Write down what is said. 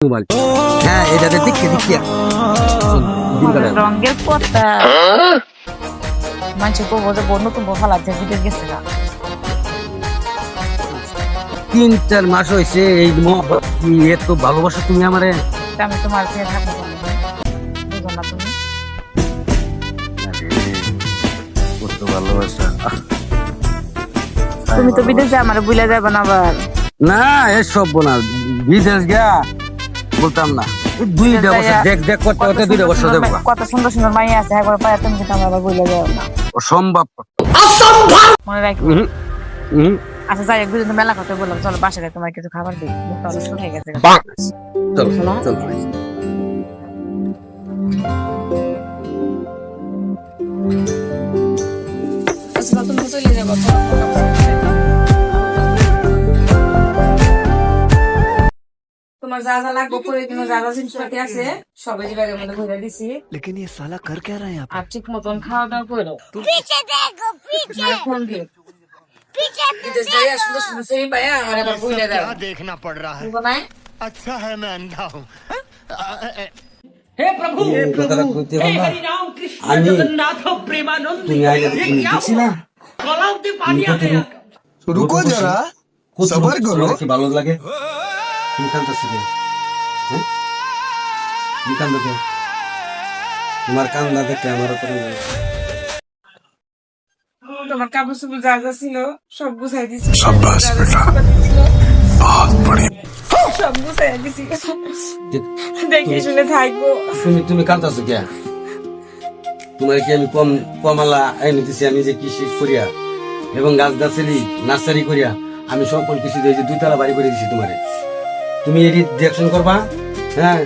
Mobile. হ্যাঁ এটাতে দেখতে রঙের পর্দা মানুষ কবো যে নতুন বউ ফালাচ্ছে বিদেশ গেছে না 3-4 মাস হয়েছে এই এত ভালোবাসো তুমি আমারে। আমি তোমার চেয়ে থাকবো বুঝো না তুমি কত ভালোবাসা। তুমি তো বিদেশে আমার ভুলে যাবে না আবার। না এসব না বিদেশ গা বলতাম না 2 বছর দেখ করতে করতে 2 বছর দেবো। কত সুন্দর সুন্দর মাইয়া আছে একবার পায় তুমি কিন্তু আমার আবার ভুলে যাও না। অসম্ভব মনে রাখি। আচ্ছা যাই একদিন তো মেলা কথা বললাম চলো বাসায় তোমার কিছু খাবার দিই মুখটা অনেক শুকিয়ে হয়ে গেছে। চলো চলো তুমি চলে যাবো তোমার যা যা লাগবে করে তোমার যা যা জিনিসপাতি আছে সবাই ব্যাগের মধ্যে ভরে দিছি। लेकिन ये साला कर क्या रहा है यहाँ पे? আর ঠিক মতন খাওয়া দাওয়া করো। पीछे देखो पीछे ফোন দিয়ে पीछे বিদেশ যাইয়া সুন্দর সুন্দর সেই পাইয়া আমার আবার ভুলে দাও क्या देखना पड़ रहा है? বুঝো নাই? अच्छा है मैं अंधा हूँ। हे प्रभु हे কথাটা प्रभु কইতে हे পারবা? हरि राम कृष्ण আমি जगन्नाथ प्रेमानंद তুমি আইলে তুমি দেখছি না गलाव से पानी आ गया रुको जरा কত सबर करो কি ভালো লাগে তুমি কান্দছো কেন? হ্যাঁ তুমি কান্দো কেন? তোমার কান্না দেখে আমার উপরে তোমার কাপড় চোপড় যা যা ছিল সব গুছাই দিছি। शाबाश बेटा बहुत बढ़िया সব গুছাই দিছি দেখে শুনে থাকবো। তুমি তুমি কান্দছো কেন? তোমার কি আমি কম কমালা এনে দিছি আমি যে কৃষি করিয়া এবং গাছ গাছালি নার্সারি করিয়া আমি সকল কিছু দিয়ে 2 তলা বাড়ি করে দিছি তোমারে। তুমি এটি দেখশন করবা। হ্যাঁ